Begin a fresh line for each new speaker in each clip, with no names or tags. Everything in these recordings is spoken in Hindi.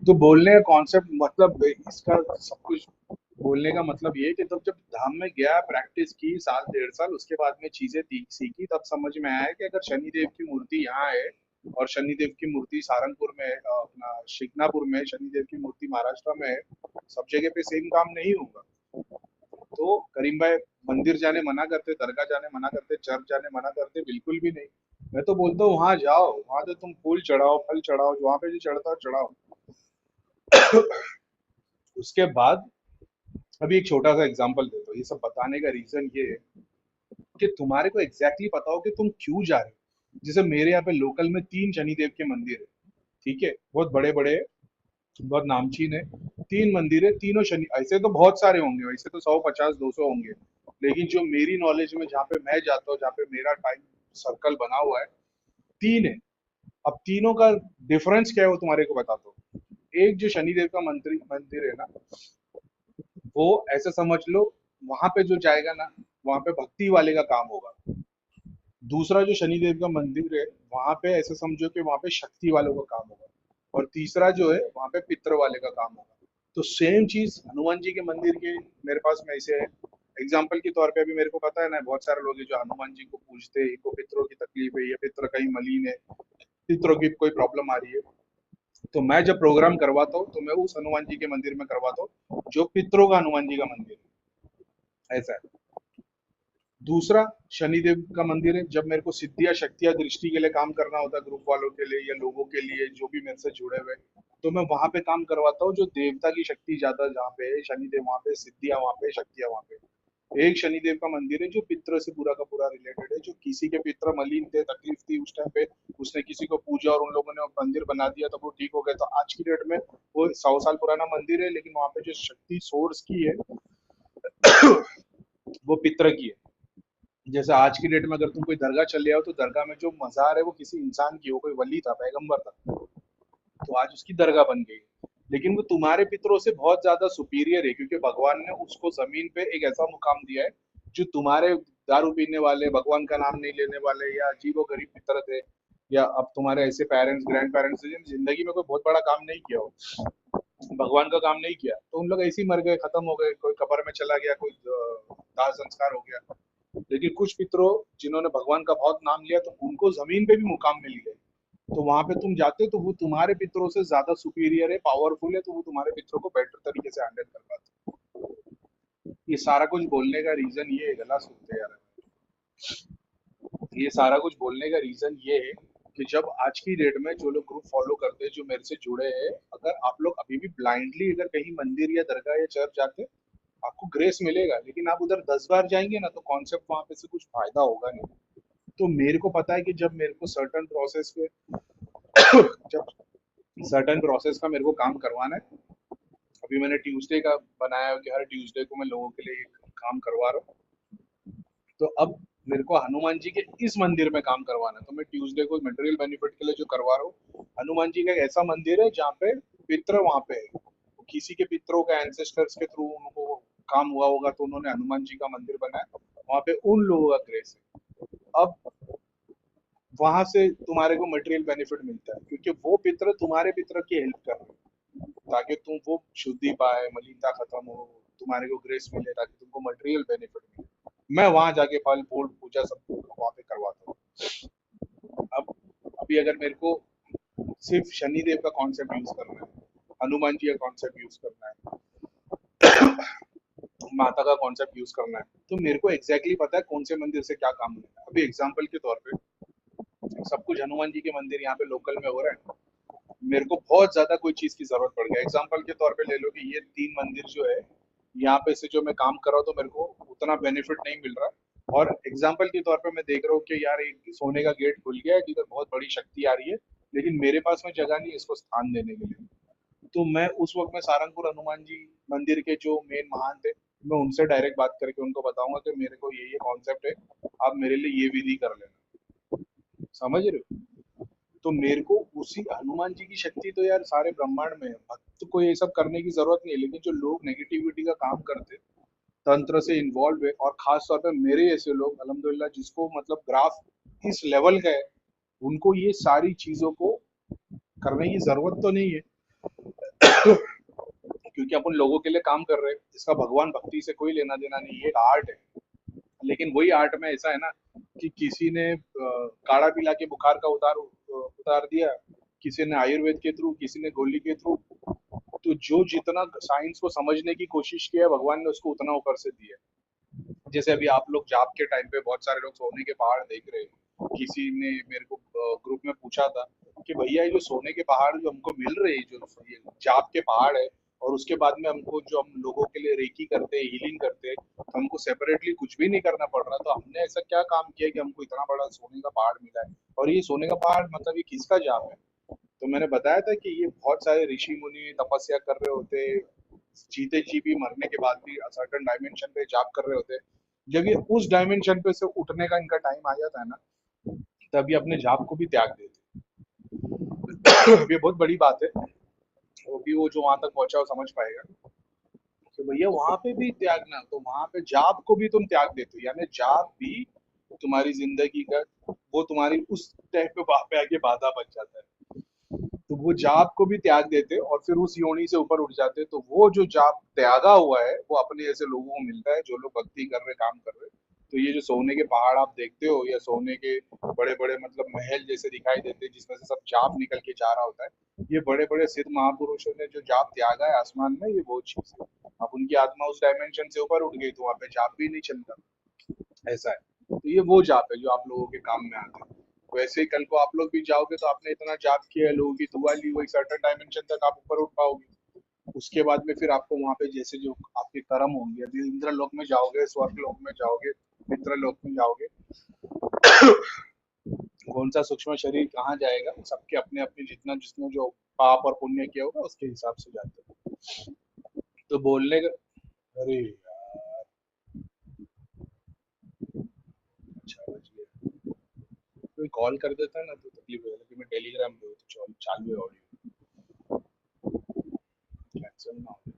तो बोलने का कॉन्सेप्ट मतलब इसका सब कुछ बोलने का मतलब ये है कि तब जब धाम में गया, प्रैक्टिस की साल 1.5 साल, उसके बाद में चीजें सीखी, तब समझ में आया कि अगर शनिदेव की मूर्ति यहाँ है और शनिदेव की मूर्ति सहारनपुर में है, अपना शिकनापुर में है, शनिदेव की मूर्ति महाराष्ट्र में है, सब जगह पे सेम काम नहीं होगा। तो करीम भाई मंदिर जाने मना करते, दरगाह जाने मना करते, चर्च जाने मना करते, बिल्कुल भी नहीं। मैं तो बोलता हूँ वहां जाओ, वहां तो तुम फूल चढ़ाओ, फल चढ़ाओ, वहां पे जो चढ़ता है चढ़ाओ। उसके बाद अभी एक छोटा सा एग्जांपल दे दो, ये सब बताने का रीजन ये है कि तुम्हारे को एग्जैक्टली पता हो कि तुम क्यों जा रहे हो। जैसे मेरे यहाँ पे लोकल में 3 शनिदेव के मंदिर है, ठीक है, बहुत बड़े बड़े, बहुत नामचीन है। 3 मंदिर है, तीनों शनि, ऐसे तो बहुत सारे होंगे, वैसे तो 150-200 होंगे, लेकिन जो मेरी नॉलेज में जहाँ पे मैं जाता हूँ, जहाँ पे मेरा टाइम सर्कल बना हुआ है, 3 है। अब तीनों का डिफरेंस क्या है वो तुम्हारे को बताता हूँ। एक जो शनिदेव का मंदिर मंदिर है ना, वो ऐसे समझ लो, वहां पे जो जाएगा ना, वहां पे भक्ति वाले का काम होगा। दूसरा जो शनिदेव का मंदिर है, वहां पे ऐसे समझो कि वहां पे शक्ति वालों का काम होगा। और तीसरा जो है वहां पे पित्र वाले का काम होगा। तो सेम चीज हनुमान जी के मंदिर के मेरे पास में ऐसे है। एग्जाम्पल के तौर पे अभी मेरे को पता है ना, बहुत सारे लोग हैं जो हनुमान जी को पूजते हैं, इनको पितरों की तकलीफ है, या पित्र कहीं मलिन है, पितरों की कोई प्रॉब्लम आ रही है। तो मैं जब प्रोग्राम करवाता हूँ तो मैं उस हनुमान जी के मंदिर में करवाता हूँ जो पितरों का हनुमान जी का मंदिर है, ऐसा है। दूसरा शनिदेव का मंदिर है, जब मेरे को सिद्धियां शक्तियां दृष्टि के लिए काम करना होता है, ग्रुप वालों के लिए या लोगों के लिए जो भी मेरे से जुड़े हुए, तो मैं वहां पे काम करवाता हूँ। जो देवता की शक्ति ज्यादा जहाँ पे है, शनिदेव वहां पे, सिद्धियां वहां पे, शक्तियां वहां पे। एक शनिदेव का मंदिर है जो पित्र से पूरा का पूरा रिलेटेड है, जो किसी के पित्र मलिन थे, तकलीफ थी उस टाइम पे, उसने किसी को पूजा और उन लोगों ने वो मंदिर बना दिया तो वो ठीक हो गया। तो आज की डेट में वो 100 साल पुराना मंदिर है, लेकिन वहां पे जो शक्ति सोर्स की है वो पित्र की है। जैसे आज की डेट में अगर तुम कोई दरगाह चले आओ, तो दरगाह में जो मजार है वो किसी इंसान की हो, कोई वली था, पैगंबर था, तो आज उसकी दरगाह बन गई। लेकिन वो तुम्हारे पितरों से बहुत ज्यादा सुपीरियर है, क्योंकि भगवान ने उसको जमीन पे एक ऐसा मुकाम दिया है जो तुम्हारे दारू पीने वाले, भगवान का नाम नहीं लेने वाले, या अजीबो गरीब पितर थे, या अब तुम्हारे ऐसे पेरेंट्स, ग्रैंड पेरेंट्स जिन्होंने जिंदगी में कोई बहुत बड़ा काम नहीं किया हो, भगवान का काम नहीं किया, तो उन लोग ऐसे ही मर गए, खत्म हो गए, कोई कब्र में चला गया, कोई दाह संस्कार हो गया। लेकिन कुछ पितरों जिन्होंने भगवान का बहुत नाम लिया, तो उनको जमीन पे भी मुकाम मिल गए। तो वहां पे तुम जाते हो तो वो तुम्हारे पितरों से ज्यादा सुपीरियर है, पावरफुल है, तो वो तुम्हारे पितरों को बेटर तरीके से हैंडल कर पाते हैं। ये सारा कुछ बोलने का रीजन ये है, गला सुनते यार, ये सारा कुछ बोलने का रीजन ये है कि जब आज की डेट में जो लोग ग्रुप फॉलो करते हैं, जो मेरे से जुड़े हैं, अगर आप लोग अभी भी ब्लाइंडली अगर कहीं मंदिर या दरगाह या चर्च जाते, आपको ग्रेस मिलेगा, लेकिन आप उधर 10 बार जाएंगे ना, तो कॉन्सेप्ट वहां पे से कुछ फायदा होगा नहीं। तो मेरे को पता है कि जब मेरे को सर्टन प्रोसेस पे जब सर्टन प्रोसेस का मेरे को काम करवाना है, अभी मैंने ट्यूसडे का बनाया है कि हर ट्यूसडे को मैं लोगों के लिए एक काम करवा रहा हूँ। तो अब मेरे को हनुमान जी के इस मंदिर में काम करवाना है, तो मैं ट्यूसडे को मटेरियल बेनिफिट के लिए जो करवा रहा हूँ, हनुमान जी का एक ऐसा मंदिर है जहाँ पे पित्र वहां पे है। किसी के पितरों का एंसेस्टर्स के थ्रू उनको काम हुआ होगा, तो उन्होंने हनुमान जी का मंदिर बनाया, वहां पे उन लोगों का ग्रेस है। अब वहां से तुम्हारे को मटेरियल बेनिफिट मिलता है, क्योंकि वो पितर तुम्हारे पितर की हेल्प कर रहे हैं, ताकि तुम वो शुद्धि पाए, मलिनता खत्म हो, तुम्हारे को ग्रेस मिले, ताकि तुमको मटेरियल बेनिफिट मिले। मैं वहां जाके फल फूल पूजा सब वहां पे करवाता हूँ। अब अभी अगर मेरे को सिर्फ शनिदेव का कॉन्सेप्ट यूज करना है, हनुमान जी का कॉन्सेप्ट यूज करना है, माता का कॉन्सेप्ट यूज करना है, तो मेरे को एग्जैक्टली पता है कौन से मंदिर से क्या काम लेना है। अभी एग्जाम्पल के तौर पे सब कुछ हनुमान जी के मंदिर यहाँ पे लोकल में हो रहा है, मेरे को बहुत ज्यादा कोई चीज की जरूरत पड़ गई। एग्जाम्पल के तौर पे ले लो कि ये 3 मंदिर जो है, यहाँ पे से जो मैं काम कर रहा हूँ, तो मेरे को उतना बेनिफिट नहीं मिल रहा। और एग्जाम्पल के तौर पे मैं देख रहा हूँ कि यार एक सोने का गेट खुल गया है जिधर बहुत बड़ी शक्ति आ रही है, लेकिन मेरे पास में जगह नहीं है इसको स्थान देने के लिए। तो मैं उस वक्त में सारंगपुर हनुमान जी मंदिर के जो मेन महान थे, मैं उनसे डायरेक्ट बात करके उनको बताऊंगा कि मेरे को ये कॉन्सेप्ट है, आप मेरे लिए ये विधि कर लेना। समझ रहे हो? तो मेरे को उसी हनुमान जी की शक्ति तो यार सारे ब्रह्मांड में है, भक्त को ये सब करने की जरूरत नहीं है, लेकिन जो लोग नेगेटिविटी का काम करते, तंत्र से इन्वॉल्व है, और खास तौर पे मेरे ऐसे लोग अल्हम्दुलिल्लाह जिसको मतलब ग्राफ इस लेवल का है, उनको ये सारी चीजों को करने की जरूरत तो नहीं है। क्योंकि अपन लोगों के लिए काम कर रहे हैं। इसका भगवान भक्ति से कोई लेना देना नहीं, ये एक आर्ट है। लेकिन वही आर्ट में ऐसा है ना कि किसी ने काढ़ा पिला के बुखार का उतार दिया, किसी ने आयुर्वेद के थ्रू, किसी ने गोली के थ्रू। तो जो जितना साइंस को समझने की कोशिश किया भगवान ने उसको उतना ऊपर से दिया। जैसे अभी आप लोग जाप के टाइम पे बहुत सारे लोग सोने के पहाड़ देख रहे हैं। किसी ने मेरे को ग्रुप में पूछा था कि भैया ये जो सोने के पहाड़ जो हमको मिल रहे हैं, जो ये जाप के पहाड़ है, और उसके बाद में हमको जो हम लोगों के लिए रेकी करते हैं, हीलिंग करते हैं, तो हमको सेपरेटली कुछ भी नहीं करना पड़ रहा, तो हमने ऐसा क्या काम किया कि हमको इतना बड़ा सोने का पहाड़ मिला है? और ये सोने का पहाड़ मतलब ये किसका जाप है? तो मैंने बताया था कि ये बहुत सारे ऋषि मुनि तपस्या कर रहे होते, जीते जी भी मरने के बाद भी सर्टेन डायमेंशन पे जाप कर रहे होते। जब ये उस डायमेंशन पे से उठने का इनका टाइम आ जाता है ना, तब ये अपने जाप को भी त्याग देते। ये बहुत बड़ी बात है। वो भी वो जो वहां तक पहुंचा वो समझ पाएगा। तो भैया वहां पे भी त्यागना, तो वहां पे जाप को भी तुम त्याग देते हो, यानी जाप भी तुम्हारी जिंदगी का, वो तुम्हारी उस टाइप पे वहां पे आके बाधा बन जाता है। तो वो जाप को भी त्याग देते और फिर उस योनि से ऊपर उठ जाते। तो वो जो जाप त्यागा हुआ है वो अपने ऐसे लोगों को मिलता है जो लोग भक्ति कर रहे, काम कर रहे। तो ये जो सोने के पहाड़ आप देखते हो, या सोने के बड़े बड़े मतलब महल जैसे दिखाई देते हैं जिसमें से सब जाप निकल के जा रहा होता है, ये बड़े बड़े सिद्ध महापुरुषों ने जो जाप त्यागा है आसमान में, ये वो चीज है। अब उनकी आत्मा उस डायमेंशन से ऊपर उठ गई तो वहां पे जाप भी नहीं चलता। ऐसा है। तो ये वो जाप है जो आप लोगों के काम में आते हैं। वैसे ही कल को आप लोग भी जाओगे तो आपने इतना जाप किया है, लोगों की दुआ ली, वही सर्टेन डायमेंशन तक आप ऊपर उठ पाओगे। उसके बाद में फिर आपको वहां पे जैसे जो आपके कर्म होंगे, अभी इंद्र लोक में जाओगे, स्वर्ग लोक में जाओगे, मित्र लोक में जाओगे, कौन सा सूक्ष्म शरीर कहाँ जाएगा, सबके अपने अपने जितना जिसने जो पाप और पुण्य किया होगा उसके हिसाब से जाते हैं। तो बोलने का, अरे यार, अच्छा बच गया। कोई कॉल कर देता है ना तो तकलीफ हो जाती है। मैं टेलीग्राम पे हूँ तो चालू है ऑडियो, कैंसिल ना हो।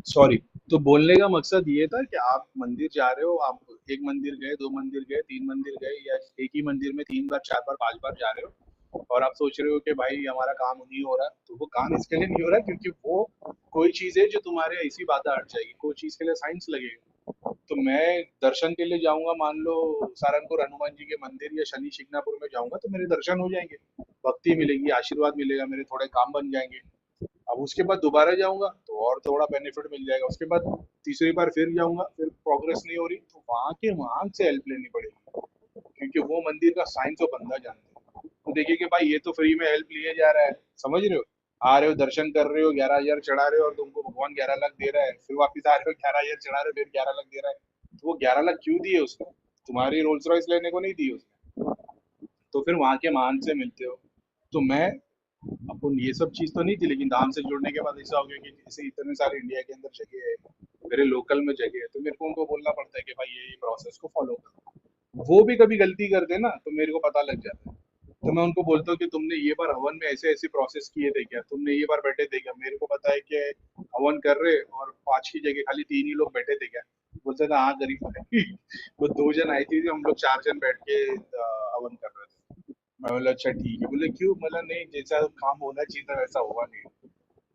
सॉरी। तो बोलने का मकसद ये था कि आप मंदिर जा रहे हो, आप एक मंदिर गए, दो मंदिर गए, तीन मंदिर गए, या एक ही मंदिर में तीन बार, चार बार, पांच बार जा रहे हो, और आप सोच रहे हो कि भाई हमारा काम नहीं हो रहा। तो वो काम इसके लिए नहीं हो रहा क्योंकि वो कोई चीज है जो तुम्हारे ऐसी बाधा हट जाएगी, कोई चीज के लिए साइंस लगेगा। तो मैं दर्शन के लिए जाऊंगा, मान लो सहारनपुर हनुमान जी के मंदिर या शनि शिंगणापुर में जाऊंगा, तो मेरे दर्शन हो जाएंगे, भक्ति मिलेगी, आशीर्वाद मिलेगा, मेरे थोड़े काम बन जाएंगे। अब उसके बाद दोबारा जाऊंगा तो और थोड़ा बेनिफिट मिल जाएगा। उसके बाद तीसरी बार फिर जाऊंगा, फिर प्रोग्रेस नहीं हो रही तो वहां से हेल्प लेनी पड़ेगी, क्योंकि वो मंदिर का साइंस वो बंदा जानता है। तो देखिए कि भाई ये तो फ्री में हेल्प लिए जा रहा है, समझ रहे हो? आ रहे हो, दर्शन कर रहे हो, 11,000 चढ़ा रहे हो, और तुमको भगवान 11 लाख दे रहा है, फिर वापिस आ रहे हो, 11,000 चढ़ा रहे हो, फिर 11 लाख दे रहा है। तो वो 11 लाख क्यों दिए उसने? तुम्हारी रोल्स रॉयस लेने को नहीं दी उसने। तो फिर वहां के मान से मिलते हो। तो मैं, अपन ये सब चीज तो नहीं थी, लेकिन धाम से जुड़ने के बाद ऐसा हो गया कि जैसे इतने सारे इंडिया के अंदर जगह है, मेरे लोकल में जगह है, तो मेरे को उनको बोलना पड़ता है कि भाई ये प्रोसेस को फॉलो करो। वो भी कभी गलती करते ना तो मेरे को पता लग जाता है। तो मैं उनको बोलता हूँ कि तुमने ये बार हवन में ऐसे ऐसे प्रोसेस किए थे क्या, तुमने ये बार बैठे थे क्या? मेरे को पता है कि हवन कर रहे और पांच की जगह खाली तीन ही लोग बैठे थे क्या? बोलते थे हाँ गरीब भाई। वो दो जन आई थी, हम लोग चार जन बैठ के हवन कर रहे थे। मैं बोला अच्छा ठीक है। बोले क्यों? बोला नहीं, जैसा काम होना चाहिए था वैसा हुआ नहीं।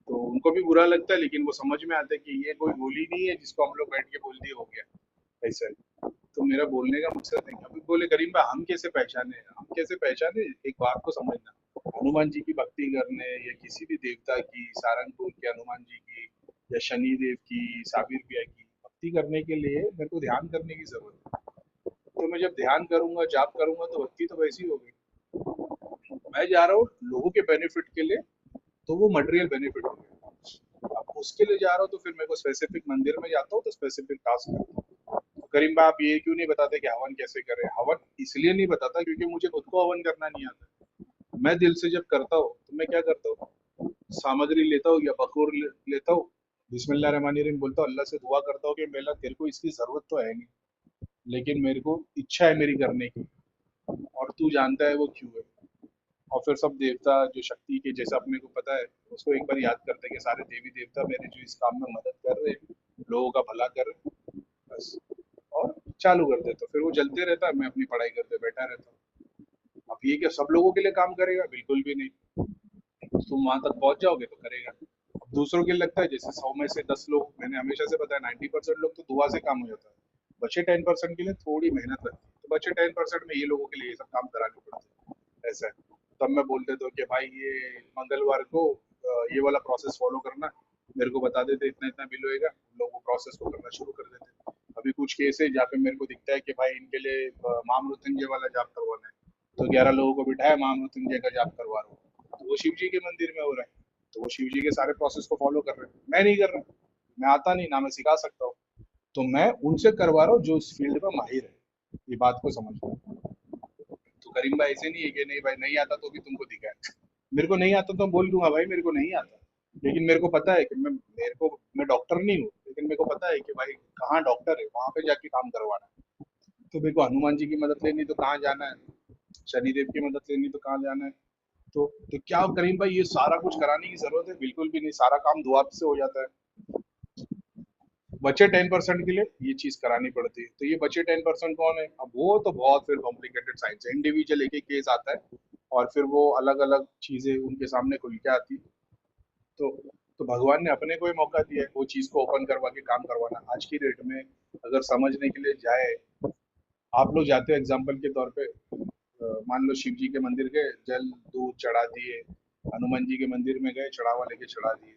तो उनको भी बुरा लगता है, लेकिन वो समझ में आता है कि ये कोई गोली नहीं है जिसको हम लोग बैठ के बोल दिए हो गया ऐसा है। तो मेरा बोलने का मकसद है, अभी बोले करीम भाई हम कैसे पहचाने, हम कैसे पहचाने? एक बात को समझना, हनुमान जी की भक्ति करने या किसी भी देवता की, सहारनपुर के हनुमान जी की या शनि देव की, साबिर बिया की भक्ति करने के लिए मेरे को ध्यान करने की जरूरत है। तो मैं जब ध्यान करूंगा, जाप करूंगा, तो भक्ति तो वैसी होगी। मैं जा रहा हूँ लोगों के बेनिफिट के लिए, तो वो मटेरियल बेनिफिट हो गया। अब उसके लिए जा रहा हूँ तो फिर मेरे को स्पेसिफिक मंदिर में जाता हूँ तो स्पेसिफिक टास्क करता हूँ। तो करीम भाई आप ये क्यों नहीं बताते कि हवन कैसे करें? हवन इसलिए नहीं बताता क्योंकि मुझे खुद को हवन करना नहीं आता। मैं दिल से जब करता हूँ तो मैं क्या करता हूँ, सामग्री लेता हूँ या बखूर लेता हूँ, बिस्मिल्लाह रहमान रहीम बोलता हूँ, अल्लाह से दुआ करता हूँ कि मेला तेरे को इसकी जरूरत तो है नहीं, लेकिन मेरे को इच्छा है मेरी करने की, और तू जानता है वो क्यों है। और फिर सब देवता जो शक्ति के, जैसे अपने को पता है, उसको एक बार याद करते हैं कि सारे देवी देवता मेरे जो इस काम में मदद कर रहे हैं, लोगों का भला कर रहे हैं, बस। और चालू कर देता हूँ, फिर वो जलते रहता है, मैं अपनी पढ़ाई करते बैठा रहता हूँ। अब ये क्या सब लोगों के लिए काम करेगा? बिल्कुल भी नहीं। तुम वहां तक पहुंच जाओगे तो करेगा। दूसरों के लिए लगता है जैसे 100 में से 10 लोग, मैंने हमेशा से बताया 90% लोग तो दुआ से काम हो जाता है, बचे 10% के लिए थोड़ी मेहनत लगती है, तो बचे 10% में ये लोगों के लिए ये सब काम कराने पड़ते हैं, ऐसा है। तब मैं बोल देता हूँ कि भाई ये मंगलवार को ये वाला प्रोसेस फॉलो करना, मेरे को बता देते इतना इतना बिल होएगा, लोग वो प्रोसेस को करना शुरू कर देते। अभी कुछ केस है जहाँ पे मेरे को दिखता है कि भाई इनके लिए महामृत्युंजय वाला जाप करवाना है, तो 11 लोगों को बिठाया महामृत्युंजय का जाप करवा रहा हूँ, तो वो शिव जी के मंदिर में हो रहा है, तो वो शिव जी के सारे प्रोसेस को फॉलो कर रहे हैं, मैं नहीं कर रहा, मैं आता नहीं ना, मैं सिखा सकता हूँ, तो मैं उनसे करवा रहा हूँ जो इस फील्ड में माहिर है, ये बात को समझना। तो करीम भाई ऐसे नहीं है कि नहीं भाई नहीं आता तो भी तुमको दिखाए, मेरे को नहीं आता तो बोल दूंगा भाई मेरे को नहीं आता, लेकिन मेरे को पता है कि मैं डॉक्टर नहीं हूँ, लेकिन मेरे को पता है कि भाई कहाँ डॉक्टर है वहां पे जाके काम करवाना है, तो मेरे को हनुमान जी की मदद लेनी तो कहाँ जाना है, शनिदेव की मदद लेनी तो कहाँ जाना है। तो क्या करीम भाई ये सारा कुछ कराने की जरूरत है? बिल्कुल भी नहीं, सारा काम दुआ से हो जाता है। बचे 10% के लिए ये चीज करानी पड़ती है, तो ये बचे 10% कौन है? अब वो तो बहुत फिर कॉम्प्लिकेटेड साइंस है, इंडिविजुअल एक एक केस आता है और फिर वो अलग अलग चीजें उनके सामने खुल के आती है। तो तो भगवान ने अपने को ही मौका दिया है वो चीज को ओपन करवा के काम करवाना। आज की डेट में अगर समझने के लिए जाए, आप लोग जाते हो एग्जाम्पल के तौर पे, मान लो शिव जी के मंदिर गए, जल दूध चढ़ा दिए, हनुमान जी के मंदिर में गए, चढ़ावा लेके चढ़ा दिए,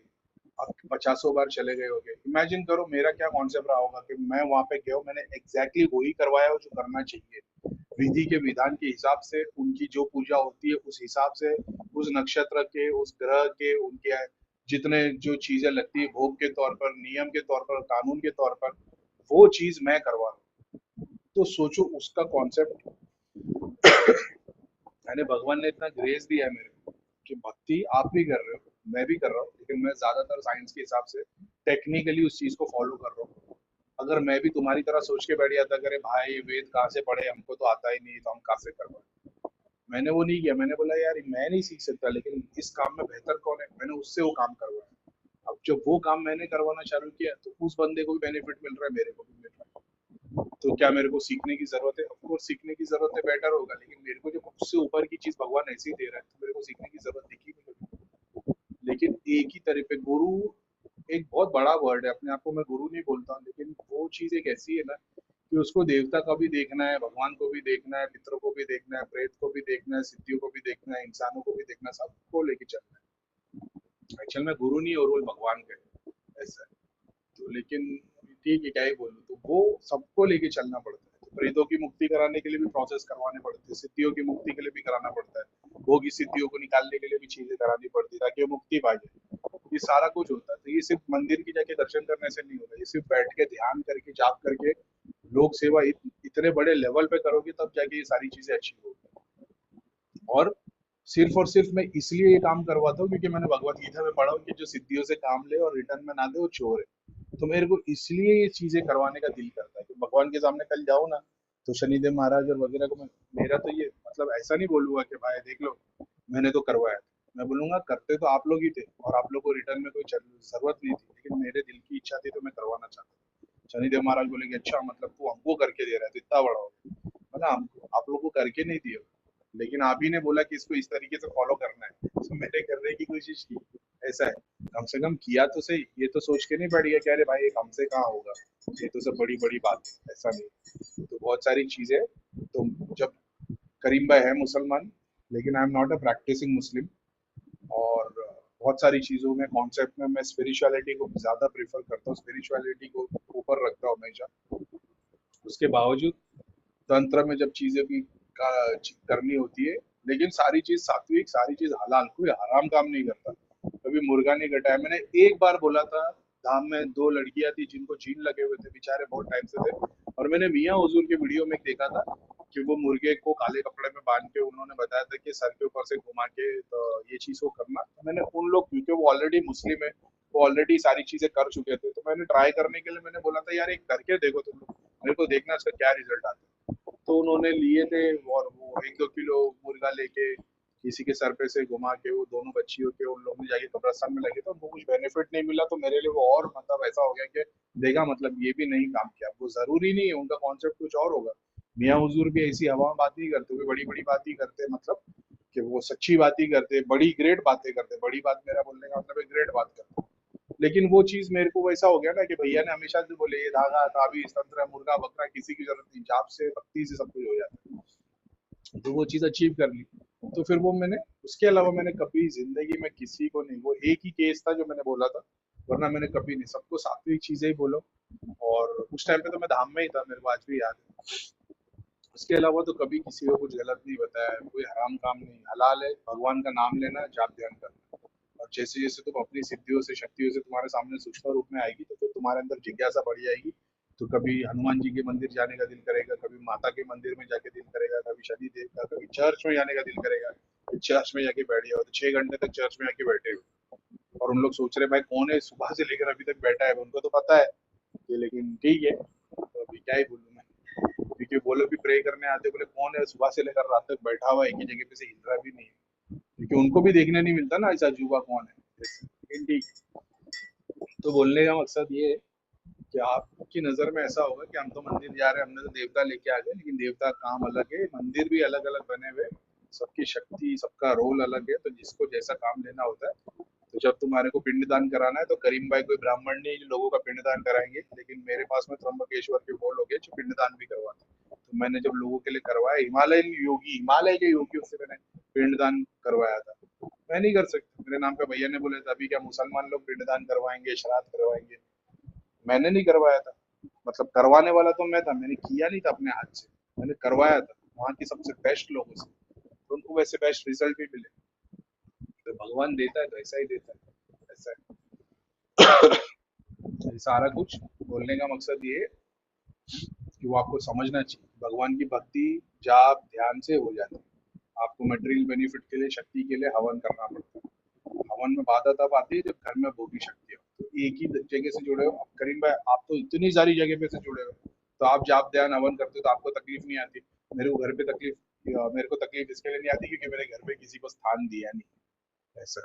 अब 50 बार चले गए होगे, इमेजिन करो मेरा क्या कॉन्सेप्ट रहा होगा कि मैं वहां पे गया हूँ, मैंने एग्जैक्टली वही करवाया हो जो करना चाहिए, विधि के विधान के हिसाब से, उनकी जो पूजा होती है उस हिसाब से, उस नक्षत्र के, उस ग्रह के, उनके जितने जो चीजें लगती है भोग के तौर पर, नियम के तौर पर, कानून के तौर पर, वो चीज मैं करवा रहा हूँ। तो सोचो उसका कॉन्सेप्ट, यानी भगवान ने इतना ग्रेस दिया है मेरे को कि भक्ति आप भी कर रहे हो, मैं भी कर रहा हूँ, लेकिन मैं ज्यादातर साइंस के हिसाब से टेक्निकली उस चीज को फॉलो कर रहा हूँ। अगर मैं भी तुम्हारी तरह सोच के बैठ जाता करे भाई वेद कहाँ से पढ़े, हमको तो आता ही नहीं तो हम कहाँ से करवाए, मैंने वो नहीं किया, मैंने बोला यार मैं नहीं सीख सकता, लेकिन इस काम में बेहतर कौन है, मैंने उससे वो काम करवाया। अब जब वो काम मैंने करवाना चालू किया तो उस बंदे को भी बेनिफिट मिल रहा है, मेरे को भी मिल रहा है, तो क्या मेरे को सीखने की जरूरत है? ऑफकोर्स सीखने की जरूरत है, बेटर होगा, लेकिन मेरे को जब उससे ऊपर की चीज भगवान ऐसे ही दे रहा है तो मेरे को सीखने की जरूरत दिखी नहीं कभी। लेकिन एक ही तरह पे गुरु एक बहुत बड़ा वर्ड है, अपने आप को मैं गुरु नहीं बोलता, लेकिन वो चीज एक ऐसी है ना कि उसको देवता का भी देखना है, भगवान को भी देखना है, पितरों को भी देखना है, प्रेत को भी देखना है, सिद्धियों को भी देखना है, इंसानों को भी देखना है, सबको लेके चलना है। एक्चुअल में गुरु नहीं और वो भगवान का है, ऐसा है। तो लेकिन ठीक है क्या ही बोलूं, तो वो सबको लेके चलना पड़ता है, तो प्रेतों की मुक्ति कराने के लिए भी प्रोसेस करवाने पड़ते हैं, सिद्धियों की मुक्ति के लिए भी कराना पड़ता है, भोगी सिद्धियों को निकालने के लिए भी चीजें करानी पड़ती है ताकि वो मुक्ति पा जाए, ये सारा कुछ होता है। तो ये सिर्फ मंदिर की जाके दर्शन करने से नहीं होता, ये सिर्फ बैठ के ध्यान करके जाप करके लोक सेवा इतने बड़े लेवल पे करोगे तब जाके ये सारी चीजें अच्छी होगी। और सिर्फ मैं इसलिए ये काम करवाता हूँ क्योंकि मैंने भगवत गीता में पढ़ा हूँ कि जो सिद्धियों से काम ले और रिटर्न में ना दे वो चोर है, तो मेरे को इसलिए ये चीजें करवाने का दिल करता है कि भगवान के सामने कल जाओ ना, तो शनिदेव महाराज और वगैरह को मेरा तो ये मतलब ऐसा नहीं बोलूंगा कि भाई देख लो मैंने तो करवाया, मैं बोलूंगा करते तो आप लोग ही थे और आप लोग को रिटर्न में कोई जरूरत नहीं थी, लेकिन मेरे दिल की इच्छा थी तो मैं करवाना चाहता था। शनिदेव महाराज बोलेंगे अच्छा मतलब तू हमको करके दे रहा है तो इतना बड़ा हो गया, मतलब हमको आप लोग को करके नहीं दिया, लेकिन आप ही ने बोला कि इसको इस तरीके से फॉलो करना है तो मैंने करने की कोशिश की, ऐसा है। कम से कम किया तो सही, ये तो सोच के नहीं बैठ गया कि अरे भाई ये हमसे कहाँ होगा, ये तो सब बड़ी बड़ी बात है, ऐसा नहीं। तो बहुत सारी चीजें, तो जब करीम भाई है मुसलमान, लेकिन I am not a practising Muslim, और बहुत सारी चीजों में कॉन्सेप्ट में मैं स्पिरिचुअलिटी को ज्यादा प्रेफर करता हूँ, स्पिरिचुअलिटी को ऊपर रखता हूँ हमेशा। उसके बावजूद तंत्र में जब चीजें भी करनी होती है, लेकिन सारी चीज सात्विक, सारी चीज हलाल, कोई हराम काम नहीं करता, कभी मुर्गा नहीं कटाया। मैंने एक बार बोला था धाम में, दो लड़कियां थी जिनको जीन लगे हुए थे, बेचारे बहुत टाइम से थे, और मैंने मियाँ हुजूर के वीडियो में देखा था कि वो मुर्गे को काले कपड़े में बांध के उन्होंने बताया था कि सर के ऊपर से घुमा के तो ये चीज को करना, तो मैंने उन लोग, क्योंकि वो ऑलरेडी मुस्लिम है, वो ऑलरेडी सारी चीजें कर चुके थे, तो मैंने ट्राई करने के लिए मैंने बोला था यार एक करके देखो तुम लोग, मेरे को देखना इसका क्या रिजल्ट आता है। तो उन्होंने लिए थे और वो 1-2 किलो मुर्गा लेके किसी के सर पे से घुमा के वो दोनों बच्चियों के उन लोगों ने जाके कब्रिस्तान में लगे, तो उनको कुछ बेनिफिट नहीं मिला, तो मेरे लिए वो और मतलब ऐसा हो गया कि देखा मतलब ये भी नहीं काम किया, वो जरूरी नहीं है, उनका कॉन्सेप्ट कुछ और होगा। मियाँ हुजूर भी ऐसी हवा में बात नहीं करते, वो बड़ी बड़ी बात ही करते, मतलब कि वो सच्ची बात ही करते, बड़ी ग्रेट बातें करते, बड़ी बात मेरा बोलने का मतलब है ग्रेट बात करते, लेकिन वो चीज मेरे को वैसा हो गया ना कि भैया ने हमेशा से बोले ये धागा ताबीज तंत्र मुर्गा बकरा किसी की जरूरत नहीं, जाप से भक्ति से सब कुछ हो जाता है। तो वो चीज अचीव कर ली। तो फिर वो मैंने, उसके अलावा मैंने कभी जिंदगी में किसी को नहीं, वो एक ही केस था जो मैंने बोला था, वरना मैंने कभी नहीं, सबको सात्विक चीजें ही बोलो। और उस टाइम पे तो मैं धाम में ही था, मेरे को आज भी याद है। उसके अलावा तो कभी किसी को कुछ गलत नहीं बताया, कोई हराम काम नहीं, हलाल है भगवान का नाम लेना, जाप ध्यान करना। और जैसे जैसे तुम अपनी सिद्धियों से शक्तियों से तुम्हारे सामने सूक्ष्म रूप में आएगी तो फिर तुम्हारे अंदर जिज्ञासा बढ़ जाएगी। तो कभी हनुमान जी के मंदिर जाने का दिल करेगा, कभी माता के मंदिर में जाके दिल करेगा, कभी शनि देव का, कभी चर्च में जाने का दिल करेगा। कि चर्च में जाके बैठ जाओ तो 6 घंटे तक चर्च में जाके बैठे हो, और उन लोग सोच रहे भाई कौन है सुबह से लेकर अभी तक बैठा है, उनको तो पता है कि, लेकिन ठीक है, तो अभी क्या ही बोलूं मैं। क्योंकि वो लोग भी प्रे करने आते, बोले कौन है सुबह से लेकर रात तक बैठा हुआ है, एक ही जगह पे से हिल रहा भी नहीं है, क्योंकि उनको भी देखने नहीं मिलता ना ऐसा अजूबा कौन है। लेकिन ठीक। तो बोलने का मकसद ये है कि आपकी नजर में ऐसा होगा कि हम तो मंदिर जा रहे हैं, हमने तो देवता लेके आ गए, लेकिन देवता का काम अलग है, मंदिर भी अलग अलग बने हुए, सबकी शक्ति सबका रोल अलग है, तो जिसको जैसा काम लेना होता है। तो जब तुम्हारे को पिंडदान कराना है तो करीम भाई कोई ब्राह्मण नहीं जो लोगों का पिंडदान कराएंगे, लेकिन मेरे पास में त्र्यंबकेश्वर के वो लोग हैं जो पिंडदान भी करवाते हैं। तो मैंने जब लोगों के लिए करवाया, हिमालय के योगियों से मैंने पिंडदान करवाया था। मैं नहीं कर सकता, मेरे नाम पे भैया ने बोले था अभी क्या मुसलमान लोग पिंडदान करवाएंगे, श्राद्ध करवाएंगे। मैंने नहीं करवाया था, मतलब करवाने वाला तो मैं था, मैंने किया नहीं था अपने हाथ से, मैंने करवाया था वहाँ की सबसे बेस्ट लोगों से, तो उनको वैसे बेस्ट रिजल्ट भी मिले। तो भगवान देता है तो ऐसा ही देता है, ऐसा है। ये सारा कुछ बोलने का मकसद ये है कि वो आपको समझना चाहिए, भगवान की भक्ति जाप ध्यान से हो जाती है। आपको मटेरियल बेनिफिट के लिए, शक्ति के लिए हवन करना पड़ता है। हवन में बाधा तब आती है जब घर में भोगी शक्ति हो, तो एक ही जगह से जुड़े हो। अब करीम भाई आप तो इतनी सारी जगह पे से जुड़े हो, तो आप जाप ध्यान हवन करते हो तो आपको तकलीफ नहीं आती। मेरे को तकलीफ इसके लिए नहीं आती क्योंकि मेरे घर में किसी को स्थान दिया नहीं, ऐसा।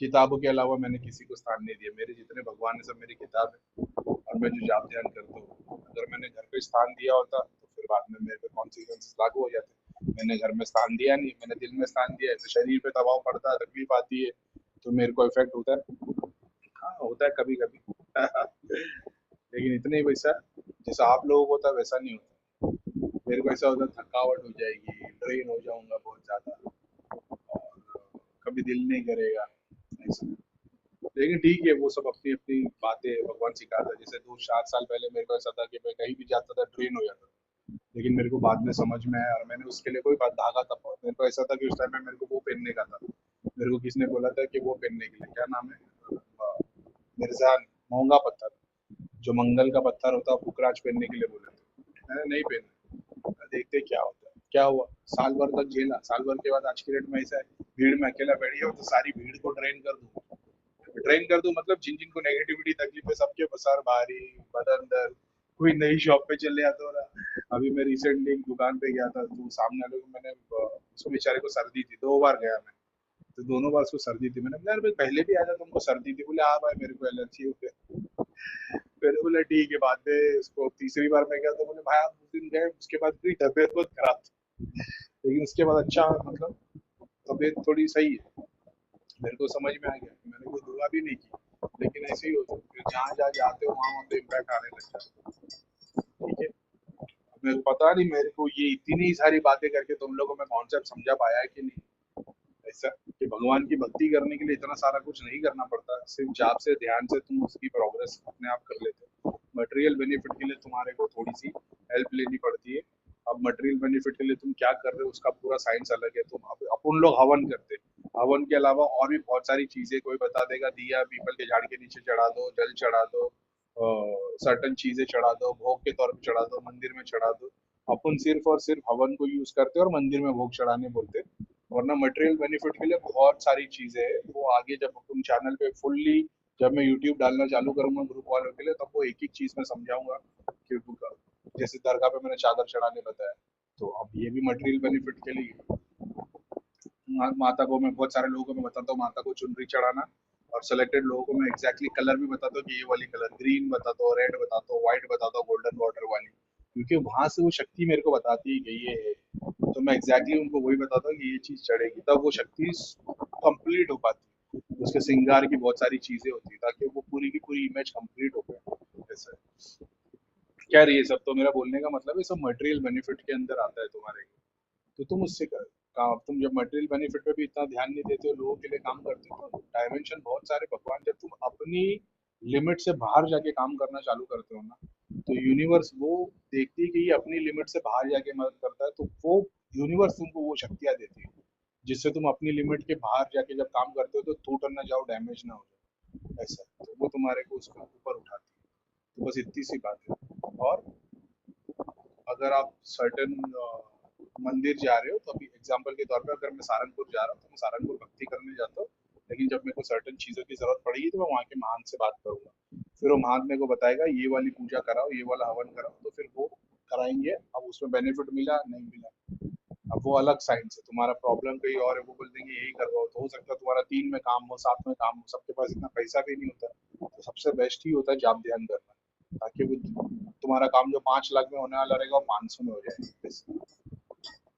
किताबों के अलावा मैंने किसी को स्थान नहीं दिया, मेरे जितने भगवान है सब मेरी किताब है। और मैं जो जाप ध्यान करता हूँ, अगर मैंने घर पे स्थान दिया होता तो फिर बाद में मेरे पे कॉन्सिक्वेंसेस लागू हो जाते। मैंने घर में स्थान दिया नहीं, मैंने दिल में स्थान दिया है, तो शरीर पे दबाव पड़ता है, तकलीफ आती है, तो मेरे को इफेक्ट होता है। हाँ होता है कभी कभी। लेकिन इतने ही वैसा, जैसा आप लोगों को होता है वैसा नहीं होता। मेरे को ऐसा होता है थकावट हो जाएगी, ड्रेन हो जाऊंगा बहुत ज्यादा, और कभी दिल नहीं करेगा ऐसा। लेकिन ठीक है, वो सब अपनी अपनी बातें भगवान सिखाता है। जैसे 2 4 साल पहले मेरे को ऐसा था कि मैं कहीं भी जाता था ट्रेन हो जाता था, लेकिन मेरे को बाद में समझ में आया, और मैंने उसके लिए कोई बात धागा था, मेरे को ऐसा था कि उस टाइम में मेरे को वो पहनने का था। मेरे को किसने बोला था कि वो पहनने के लिए, क्या नाम है, मिर्जान, महंगा पत्थर, जो मंगल का पत्थर होता है, पुखराज पहनने के लिए बोले थे। मैंने नहीं पहना, देखते क्या होता है। क्या हुआ, साल भर तक झेला, साल भर के बाद आज की डेट में ऐसा है, भीड़ में अकेला बैठ गया तो सारी भीड़ को ट्रेन कर दूं, मतलब जिन जिन को नेगेटिविटी तकलीफ है सबके पसार भारी बदन दर्द। कोई नई शॉप पे चले जाते हो ना। अभी मैं रिसेंटली एक दुकान पे गया था, तो सामने वाले को मैंने उसको बेचारे को सर्दी थी, 2 बार गया मैं, तो दोनों बार उसको सर्दी थी। मैंने बोला यार भाई पहले भी आया था तुमको सर्दी थी, बोले हाँ भाई मेरे को एलर्जी हो गया। मैंने बोला ठीक है, बाद में उसको तीसरी बार मैं गया तो बोले भाई आप उस दिन गए उसके बाद मेरी तबीयत बहुत खराब थी, लेकिन उसके बाद अच्छा, मतलब तबीयत थोड़ी सही है। मेरे को समझ में आ गया, मैंने कोई दुआ भी नहीं की, लेकिन ऐसे ही होता है, फिर जहाँ जहाँ जाते हो वहाँ वहाँ पे इम्पैक्ट आने लग जाता है। ठीक है। अब मेरे को पता नहीं, मेरे को ये इतनी सारी बातें करके तुम लोगों को मैं कॉन्सेप्ट समझा पाया है कि नहीं, ऐसा कि भगवान की भक्ति करने के लिए इतना सारा कुछ नहीं करना पड़ता, सिर्फ जाप से ध्यान से तुम उसकी प्रोग्रेस अपने आप कर लेते हो। मटेरियल बेनिफिट के लिए तुम्हारे को थोड़ी सी हेल्प लेनी पड़ती है। अब मटेरियल बेनिफिट के लिए तुम क्या कर रहे हो उसका पूरा साइंस अलग है। तुम अपन लोग हवन करते हैं, हवन के अलावा और भी बहुत सारी चीजें, कोई बता देगा दिया पीपल के झाड़ के नीचे चढ़ा दो, जल चढ़ा दो, सर्टन चीजें चढ़ा दो, भोग के तौर पे चढ़ा दो, मंदिर में चढ़ा दो। अपन सिर्फ और सिर्फ हवन को यूज करते हैं और मंदिर में भोग चढ़ाने बोलते हैं। वरना मटेरियल बेनिफिट के लिए बहुत सारी चीजें हैं, वो आगे जब अपन चैनल पे फुल्ली, जब मैं यूट्यूब डालना चालू करूंगा ग्रुप वालों के लिए, तब वो एक एक चीज में समझाऊंगा कि जैसे दरगाह पे मैंने चादर चढ़ाने बताया, तो अब ये भी मटेरियल बेनिफिट के लिए। माता को मैं बहुत सारे लोगों को मैं बताता हूँ माता को चुनरी चढ़ाना, और सेलेक्टेड लोगों को मैं एग्जैक्टली कलर भी बताता हूँ कि ये वाली कलर ग्रीन बताता हूँ, रेड बताता हूँ, व्हाइट बताता हूँ, गोल्डन बॉर्डर वाली, क्योंकि वहां से वो शक्ति मेरे को बताती है कि ये है। तो मैं एग्जैक्टली उनको वही बताता हूँ कि ये चीज चढ़ेगी, तब वो शक्ति कंप्लीट हो पाती है। उसके श्रृंगार की बहुत सारी चीजें होती है ताकि वो पूरी की पूरी इमेज कंप्लीट हो गए ऐसा है। खैर ये सब तो मेरा बोलने का मतलब है सब मटेरियल बेनिफिट के अंदर आता है तुम्हारे। तो तुम उससे काम तुम जब मटेरियल बेनिफिट पे भी इतना ध्यान नहीं देते हो लोगों के लिए काम करते हो तो डायमेंशन बहुत सारे भगवान जब तुम अपनी लिमिट से बाहर जाके काम करना चालू करते हो ना तो यूनिवर्स वो देखती है कि ये अपनी लिमिट से बाहर जाके मदद करता है तो वो यूनिवर्स तुमको वो शक्तियां देती है जिससे तुम अपनी लिमिट के बाहर जाके जब काम करते हो तो टूट ना जाओ डैमेज ना हो जाए ऐसा तो वो तुम्हारे को उसके ऊपर उठाती है। तो बस इतनी सी बात है। और अगर आप सर्टेन मंदिर जा रहे हो तो अभी एग्जांपल के तौर पे अगर मैं सहारनपुर जा रहा हूँ तो मैं सहारनपुर भक्ति करने जाता हूँ लेकिन जब मेरे को सर्टेन चीज़ों की जरूरत पड़ेगी तो मैं वहाँ के महंत से बात करूंगा फिर वो महंत मेरे को बताएगा ये वाली पूजा कराओ ये वाला हवन कराओ तो फिर वो कराएंगे अब उसमें बेनिफिट मिला नहीं मिला अब वो अलग साइंस है तुम्हारा प्रॉब्लम कहीं और है वो बोल देंगे यही करवाओ तो हो सकता है तुम्हारा 3 में काम हो 7 में काम हो सबके पास इतना पैसा भी नहीं होता तो सबसे बेस्ट ही होता है जाप ध्यान करना ताकि वो तुम्हारा काम जो 5 लाख में होने वाला रहेगा वो 500 में हो जाए।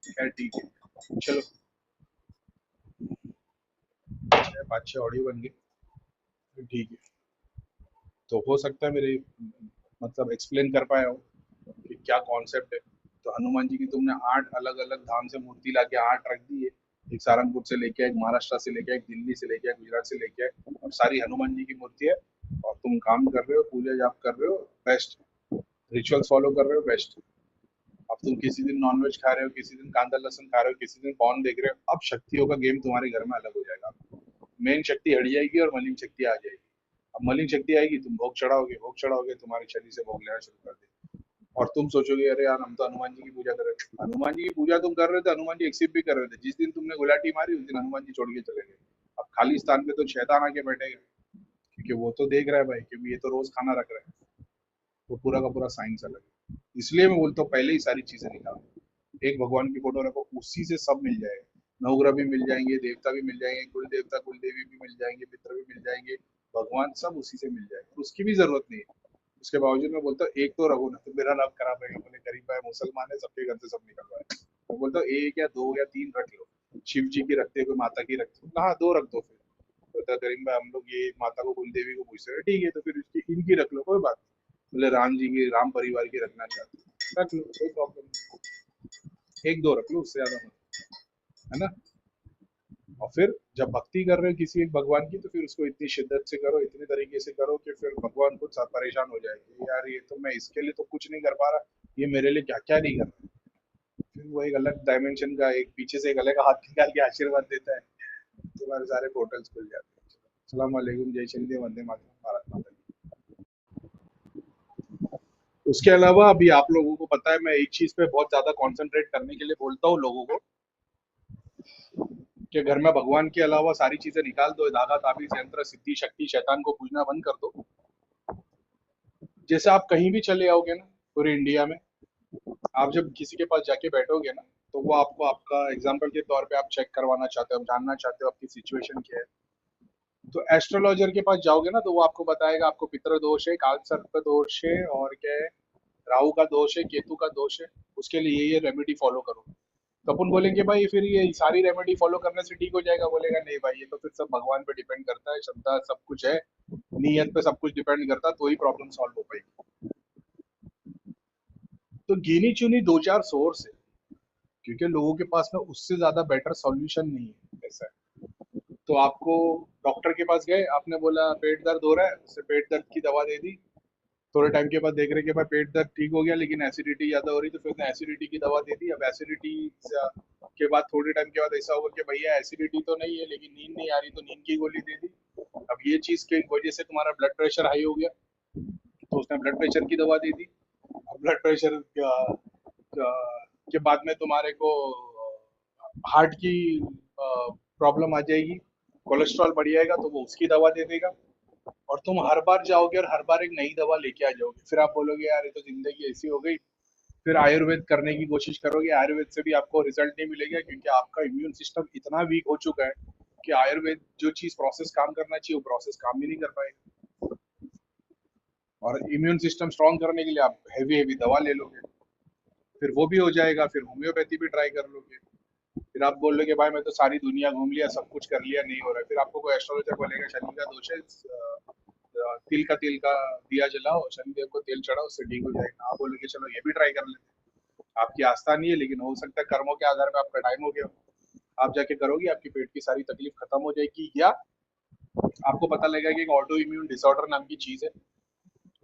खैर ठीक है चलो 5-6 ऑडियो बन गए ठीक है। तो हो सकता है मेरे मतलब एक्सप्लेन कर पाया हो कि क्या कॉन्सेप्ट है। तो हनुमान जी की तुमने 8 अलग अलग धाम से मूर्ति लाके 8 रख दी है एक सहारनपुर से लेके एक महाराष्ट्र से लेके एक दिल्ली से लेके गुजरात से लेके और सारी हनुमान जी की मूर्ति है और तुम काम कर रहे हो पूजा जाप कर रहे हो बेस्ट रिचुअल्स फॉलो कर रहे हो बेस्ट। अब तुम किसी दिन नॉनवेज खा रहे हो किसी दिन कांदा लहसुन खा रहे हो किसी दिन पॉर्न देख रहे हो अब शक्तियों का गेम तुम्हारे घर में अलग हो जाएगा। मेन शक्ति हट जाएगी और मलिन शक्ति आ जाएगी। अब मलिन शक्ति आएगी तुम भोग चढ़ाओगे तुम्हारे शरीर से भोग लेना शुरू कर देगी और तुम सोचोगे अरे यार हम तो हनुमान जी की पूजा कर रहे थे हनुमान जी की पूजा तुम कर रहे थे हनुमान जी एक्सेप्ट भी कर रहे थे जिस दिन तुमने गुलाटी मारी उस दिन हनुमान जी छोड़ के चले गए। अब खाली स्थान पे तो शैतान आके बैठेगा क्योंकि वो तो देख रहा है भाई कि ये तो रोज खाना रख रहा है। वो पूरा का पूरा साइंस अलग है इसलिए मैं बोलता हूँ पहले ही सारी चीजें निकालो एक भगवान की फोटो रखो उसी से सब मिल जाएगा नवग्रह भी मिल जाएंगे देवता भी मिल जाएंगे कुल देवता कुल देवी भी मिल जाएंगे पितर भी मिल जाएंगे भगवान सब उसी से मिल जाएगा उसकी भी जरूरत नहीं है। उसके बावजूद मैं बोलता हूँ एक तो रखो ना तो मेरा नाम खराब है बोले गरीब है मुसलमान है सबके घर से सब निकलवाए मैं बोलता हूँ एक या दो या तीन रख लो शिव जी की रखते हो माता की रखते हो हाँ दो रख दो फिर बोलता करीम भाई हम लोग ये माता को कुल देवी को पूछते हैं ठीक है तो फिर इसकी इनकी रख लो कोई बात नहीं बोले राम जी की राम परिवार की रखना चाहते हो रख लो कोई प्रॉब्लम नहीं एक दो रख लो उससे ज्यादा मत है ना। और फिर जब भक्ति कर रहे हो किसी एक भगवान की तो फिर उसको इतनी शिद्दत से करो इतनी तरीके से करो कि फिर भगवान खुद सा परेशान हो जाए कि यार ये तो मैं इसके लिए तो कुछ नहीं कर पा रहा ये मेरे लिए क्या क्या नहीं कर रहा। फिर वो एक अलग डायमेंशन का एक पीछे से एक अलग हाथ निकाल के आशीर्वाद देता है तुम्हारे सारे पोर्टल्स खुल जाते हैं। सलाम वालेकुम जय श्री देव वंदे मातरम भारत माता की। उसके अलावा अभी आप लोगों को पता है मैं एक चीज पे बहुत ज्यादा कंसंट्रेट करने के लिए बोलता हूँ लोगों को कि घर में भगवान के अलावा सारी चीजें निकाल दो धागा ताबीज यंत्र सिद्धि शक्ति शैतान को पूजना बंद कर दो। जैसे आप कहीं भी चले आओगे ना पूरे इंडिया में आप जब किसी के पास जाके बैठोगे ना तो वो आपको आपका एग्जाम्पल के तौर पे आप चेक करवाना चाहते हो जानना चाहते हो आपकी सिचुएशन क्या है तो एस्ट्रोलॉजर के पास जाओगे ना तो वो आपको बताएगा आपको पितृ दोष है काल सर्प दोष है और क्या है राहु का दोष है केतु का दोष है उसके लिए ये रेमेडी फॉलो करो। तो अपन बोलेंगे भाई फिर ये सारी रेमेडी फॉलो करने से ठीक हो जाएगा बोलेगा नहीं भाई ये तो फिर सब भगवान पे डिपेंड करता है श्रद्धा सब कुछ है नीयत पे सब कुछ डिपेंड करता है तो ही प्रॉब्लम सॉल्व हो पाएगी। तो गिनी चुनी दो चार सोर्स है क्योंकि लोगों के पास में उससे ज्यादा बेटर सॉल्यूशन नहीं है ऐसा है। तो आपको डॉक्टर के पास गए आपने बोला पेट दर्द हो रहा है उससे पेट दर्द की दवा दे दी थोड़े टाइम के बाद देख रहे कि भाई पेट दर्द ठीक हो गया लेकिन एसिडिटी ज्यादा हो रही तो फिर उसने एसिडिटी की दवा दे दी। अब एसिडिटी के बाद थोड़े टाइम के बाद ऐसा होगा कि भैया एसिडिटी तो नहीं है लेकिन नींद नहीं आ रही तो नींद की गोली दे दी। अब ये चीज की वजह से तुम्हारा ब्लड प्रेशर हाई हो गया तो उसने ब्लड प्रेशर की दवा दे दी। अब ब्लड प्रेशर के बाद में तुम्हारे को हार्ट की प्रॉब्लम आ जाएगी कोलेस्ट्रॉल बढ़ जाएगा तो वो उसकी दवा दे देगा और तुम हर बार जाओगे और हर बार एक नई दवा लेके आ जाओगे फिर आप बोलोगे यार ये तो जिंदगी ऐसी हो गई। फिर आयुर्वेद करने की कोशिश करोगे आयुर्वेद से भी आपको रिजल्ट नहीं मिलेगा क्योंकि आपका इम्यून सिस्टम इतना वीक हो चुका है कि आयुर्वेद जो चीज प्रोसेस काम करना चाहिए वो प्रोसेस काम ही नहीं कर पाएगा। और इम्यून सिस्टम स्ट्रॉन्ग करने के लिए आप हैवी हैवी दवा ले लोगे फिर वो भी हो जाएगा फिर होम्योपैथी भी ट्राई कर लोगे फिर आप बोल रहे कि भाई मैं तो सारी दुनिया घूम लिया, सब कुछ कर लिया, नहीं हो रहा है। फिर आपको कोई एस्ट्रोलॉजर बोलेगा शनि का दोष है, तिल का दिया जलाओ, शनिदेव को तेल चढ़ाओ, उससे ठीक हो जाएगा। आप बोलोगे चलो ये भी ट्राई कर लेते हैं। आपकी आस्था नहीं है, लेकिन हो सकता है कर्मों के आधार पर आपका टाइम हो गया हो, आप जाके करोगे, आपकी पेट की सारी तकलीफ खत्म हो जाएगी, या आपको पता लगेगा कि एक ऑटो इम्यून डिसऑर्डर नाम की चीज है,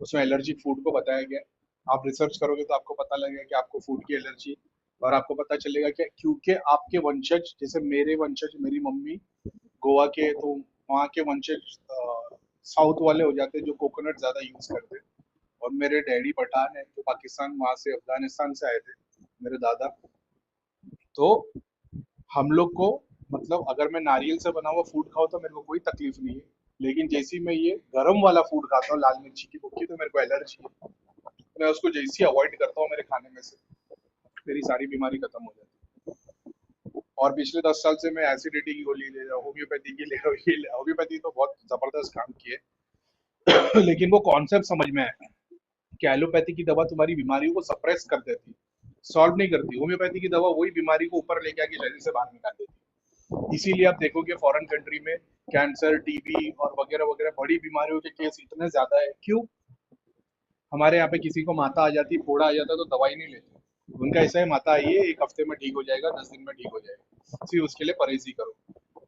उसमें एलर्जी फूड को बताया गया है। आप रिसर्च करोगे तो आपको पता लगेगा कि आपको फूड की एलर्जी, और आपको पता चलेगा कि क्योंकि आपके वंशज, जैसे मेरे वंशज, मेरी मम्मी गोवा के, तो वहाँ के वंशज साउथ वाले हो जाते हैं जो कोकोनट ज्यादा यूज करते हैं। और मेरे डैडी पठान है जो पाकिस्तान, वहां से अफगानिस्तान से आए थे, मेरे दादा। तो हम लोग को, मतलब अगर मैं नारियल से बना हुआ फूड खाऊं तो मेरे को कोई तकलीफ नहीं है, लेकिन जैसे ही मैं ये गरम वाला फूड खाता हूँ, लाल मिर्ची की भुक्की, तो मेरे को एलर्जी है। मैं उसको जैसे ही अवॉइड करता हूँ मेरे खाने में से, मेरी सारी बीमारी खत्म हो जाती है। और पिछले 10 साल से मैं एसिडिटी की गोली ले रहा हूँ, होम्योपैथी की ले रहा हूँ। ये होम्योपैथी तो बहुत जबरदस्त काम किए, लेकिन वो कॉन्सेप्ट समझ में आया कि एलोपैथी की दवा तुम्हारी बीमारियों को सप्रेस कर देती, सॉल्व नहीं करती। होम्योपैथी की दवा वही बीमारी को ऊपर लेके आके शरीर से बाहर निकाल देती। इसीलिए आप देखोगे फॉरेन कंट्री में कैंसर, टीबी और वगैरह वगैरह बड़ी बीमारियों के केस इतने ज्यादा है। क्यों? हमारे यहाँ पे किसी को माता आ जाती, फोड़ा आ जाता, तो दवाई नहीं लेते। उनका ऐसा है, माता आई है, 1 हफ्ते में ठीक हो जाएगा, 10 दिन में ठीक हो जाएगा, सिर्फ उसके लिए परहेज ही करो।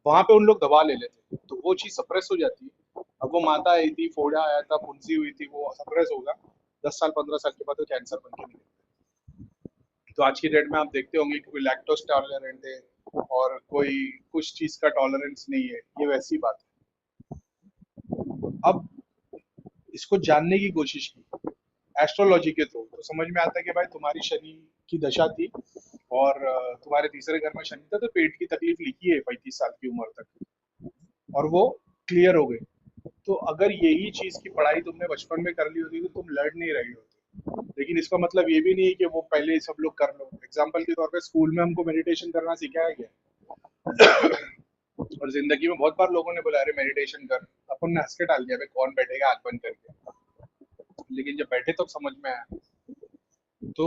वहां पे उन लोग दवा ले लेते, तो वो चीज सप्रेस हो जाती है। अब वो माता आई थी, फोड़ा आया था, फुंसी हुई थी, वो सप्रेस होगा, 10 साल 15 साल के बाद तो कैंसर बन के निकलता है। तो आज की डेट में आप देखते होंगे कि कोई लैक्टोज टॉलरेंट है और कोई कुछ चीज का टॉलरेंस नहीं है, ये वैसी बात है। अब इसको जानने की कोशिश की एस्ट्रोलॉजी के थ्रू, तो समझ में आता है कि भाई तुम्हारी शनि की दशा थी, और तुम्हारे तीसरे घर में शनि था, तो पेट की तकलीफ लिखी है 35 साल की उम्र तक, और वो क्लियर हो गई। तो अगर यही चीज की पढ़ाई तुमने बचपन में कर ली होती तो तुम लड़ नहीं रही होती। लेकिन इसका मतलब ये भी नहीं है कि वो पहले ही सब लोग कर लो। एग्जाम्पल के तौर पे स्कूल में हमको मेडिटेशन करना सिखाया गया, और जिंदगी में बहुत बार लोगों ने बोला अरे मेडिटेशन कर, अपन ने हंस के डाल दिया, भाई कौन बैठेगा आंख बंद करके। लेकिन जब बैठे तब समझ में आया। तो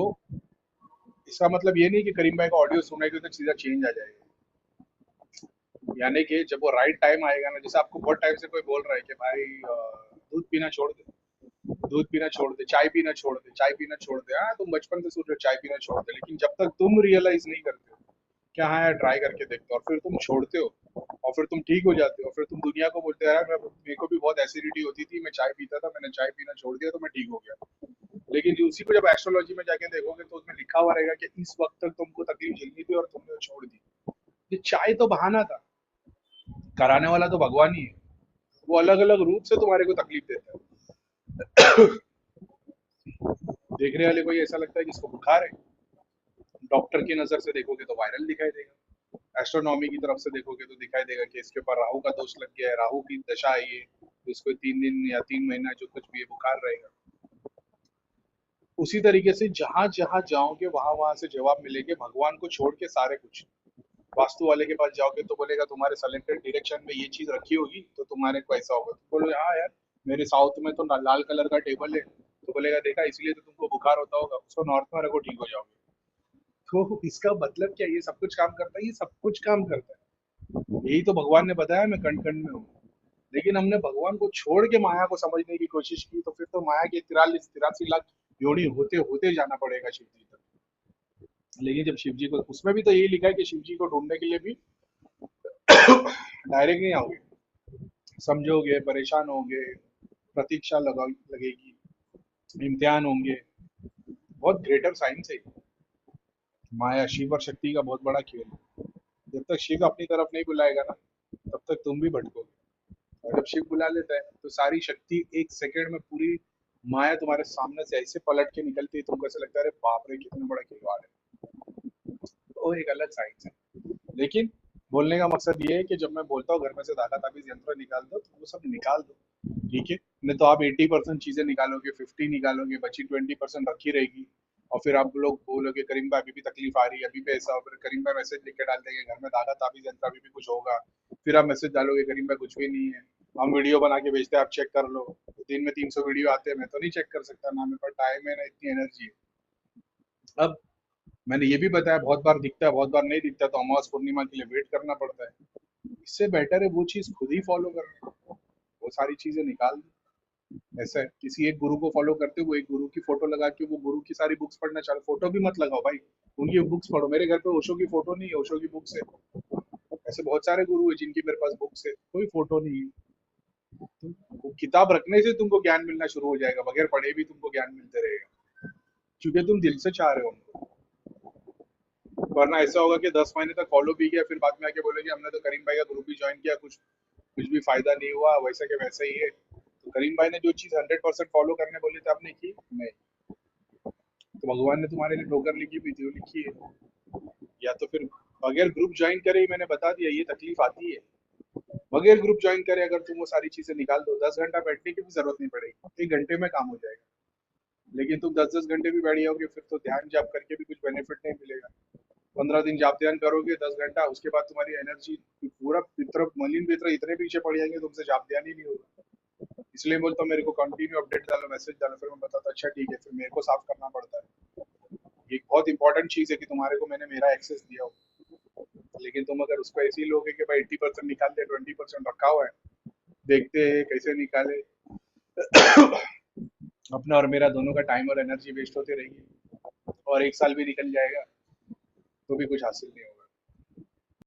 इसका मतलब ये नहीं कि करीम भाई का ऑडियो सुनेगी तो सीधा चेंज आ जाएगा। यानी कि जब वो राइट टाइम आएगा ना, जैसे आपको बहुत टाइम से कोई बोल रहा है कि भाई दूध पीना छोड़ दे, दूध पीना छोड़ दे, चाय पीना छोड़ दे, चाय पीना छोड़ दे। हाँ, तुम बचपन से सोच रहे हो चाय पीना छोड़ दे, लेकिन जब तक तुम रियलाइज नहीं करते हो क्या हाँ यार ट्राई करके देखते हो, और फिर तुम छोड़ते हो, और फिर तुम ठीक हो जाते हो, और फिर तुम दुनिया को बोलते हो यार मेरे को भी बहुत एसिडिटी होती थी, मैं चाय पीता था, मैंने चाय पीना छोड़ दिया तो मैं ठीक हो गया। लेकिन जो उसी को जब एस्ट्रोलॉजी में जाके देखोगे तो उसमें लिखा हुआ रहेगा कि इस वक्त तक तुमको तकलीफ झेलनी थी और तुमने वो छोड़ दी। ये चाय तो बहाना था, कराने वाला तो भगवान ही है। वो अलग अलग रूप से तुम्हारे को तकलीफ देता है। देखने वाले को ये ऐसा लगता है कि इसको बुखार है, डॉक्टर की नजर से देखोगे तो वायरल दिखाई देगा, एस्ट्रोनॉमी की तरफ से देखोगे तो दिखाई देगा कि इसके ऊपर राहु का दोष लग गया है, राहु की दशा आई है, तो इसको 3 दिन या 3 महीना जो कुछ भी है बुखार रहेगा। उसी तरीके से जहां जहां जाओगे वहां वहां से जवाब मिलेंगे, भगवान को छोड़ के सारे कुछ। वास्तु वाले के पास जाओगे तो बोलेगा तुम्हारे सेलेक्टेड डायरेक्शन में ये चीज रखी होगी तो तुम्हारे को ऐसा होगा, तो बोलोगे हाँ यार मेरे साउथ में तो लाल कलर का टेबल है, तो बोलेगा देखा इसलिए तो तुमको बुखार होता होगा, उसको नॉर्थ में रखो ठीक हो जाओगे। तो इसका मतलब क्या, ये सब कुछ काम करता है, ये सब कुछ काम करता है। यही तो भगवान ने बताया मैं कण कण में हूँ। लेकिन हमने भगवान को छोड़ के माया को समझने की कोशिश की, तो फिर तो माया के 43-83 लाख योनि होते होते जाना पड़ेगा शिव जी तक। लेकिन जब शिव जी को, उसमें भी तो यही लिखा है कि शिव जी को ढूंढने के लिए भी डायरेक्ट नहीं आओगे, समझोगे, परेशान होगे, प्रतीक्षा लगेगी, इम्तिहान होंगे। बहुत ग्रेटर साइंस है। माया शिव और शक्ति का बहुत बड़ा खेल है। जब तक शिव अपनी तरफ नहीं बुलाएगा ना, तब तक तुम भी भटकोगे। और जब शिव बुला लेता है तो सारी शक्ति 1 सेकेंड में पूरी, माया तुम्हारे सामने से ऐसे पलट के निकलती है, तुमको ऐसा लगता है अरे बाप रे कितना बड़ा खिलवाड़ है। वो एक अलग साइंस है। लेकिन बोलने का मकसद ये है कि जब मैं बोलता हूँ घर में से धागा ताबीज यंत्र निकाल दो, तो वो सब निकाल दो, ठीक है। नहीं तो आप 80% चीजें निकालोगे, 50 निकालोगे, बची 20% रखी रहेगी। और फिर आप लोग बोलोगे करीम भाई अभी भी तकलीफ आ रही है, अभी भी ऐसा, फिर करीम भाई मैसेज लिख के डाल देंगे घर में धागा ताबीज यंत्र अभी भी कुछ होगा। फिर आप मैसेज डालोगे करीम भाई कुछ भी नहीं है, हम वीडियो बना के भेजते हैं आप चेक कर लो। दिन में 300 वीडियो आते हैं, मैं तो नहीं चेक कर सकता, ना मेरे पास टाइम है ना इतनी एनर्जी है। अब मैंने ये भी बताया बहुत बार दिखता है, बहुत बार नहीं दिखता, तो अमावस पूर्णिमा के लिए वेट करना पड़ता है। इससे बेटर है वो चीज खुद ही फॉलो करना, वो सारी चीजें निकाल दो। ऐसा है, किसी एक गुरु को फॉलो करते हो, वो एक गुरु की फोटो लगा के वो गुरु की सारी बुक्स पढ़ना चालू, फोटो भी मत लगाओ भाई, उनकी बुक्स पढ़ो। मेरे घर पे ओशो की फोटो नहीं है, ओशो की बुक्स है। ऐसे बहुत सारे गुरु है जिनकी मेरे पास बुक्स है, कोई फोटो नहीं है। वो किताब रखने से तुमको ज्ञान मिलना शुरू हो जाएगा, बगैर पढ़े भी तुमको ज्ञान मिलते रहेगा, क्योंकि तुम दिल से चाह रहे हो उनको। वरना ऐसा होगा कि 10 महीने तक फॉलो भी किया, फिर बाद में आके बोलेंगे हमने तो करीम भाई का ग्रुप भी ज्वाइन किया, कुछ कुछ भी फायदा नहीं हुआ, वैसे के वैसे ही है। तो करीम भाई ने जो चीज 100% फॉलो करने बोले थे, आपने की नहीं? तो भगवान ने तुम्हारे लिए ठोकर लिखी भी थी, वो लिखी है। या तो फिर बगैर ग्रुप ज्वाइन करे ही, मैंने बता दिया ये तकलीफ आती है। बगैर ग्रुप ज्वाइन करे अगर तुम वो सारी चीजें निकाल दो, 10 घंटा बैठने की भी जरूरत नहीं पड़ेगी, 1 घंटे में काम हो जाएगा। लेकिन तुम 10-10 घंटे भी बैठ जाओगे, फिर तो ध्यान जाप करके भी कुछ बेनिफिट नहीं मिलेगा। 15 दिन जाप ध्यान करोगे 10 घंटा, उसके बाद तुम्हारी एनर्जी पूरा पितर मलिन पितर इतने पीछे पड़ जाएंगे, तुमसे जाप ध्यान ही नहीं होगा। इसलिए बोलता हूँ मेरे को कंटिन्यू अपडेट डालो, मैसेज डालो, फिर मैं बताता अच्छा ठीक है, फिर मेरे को साफ करना पड़ता है। ये एक बहुत इंपॉर्टेंट चीज है कि तुम्हारे को मैंने मेरा एक्सेस दिया हो। लेकिन तुम अगर उसको ऐसे ही लोगे कि भाई 80% निकाल दे, 20% रखा हुआ है, देखते हैं कैसे निकाले। अपना और मेरा दोनों का टाइम और एनर्जी वेस्ट होती रहेगी, और 1 साल भी निकल जाएगा तो भी कुछ हासिल नहीं होगा।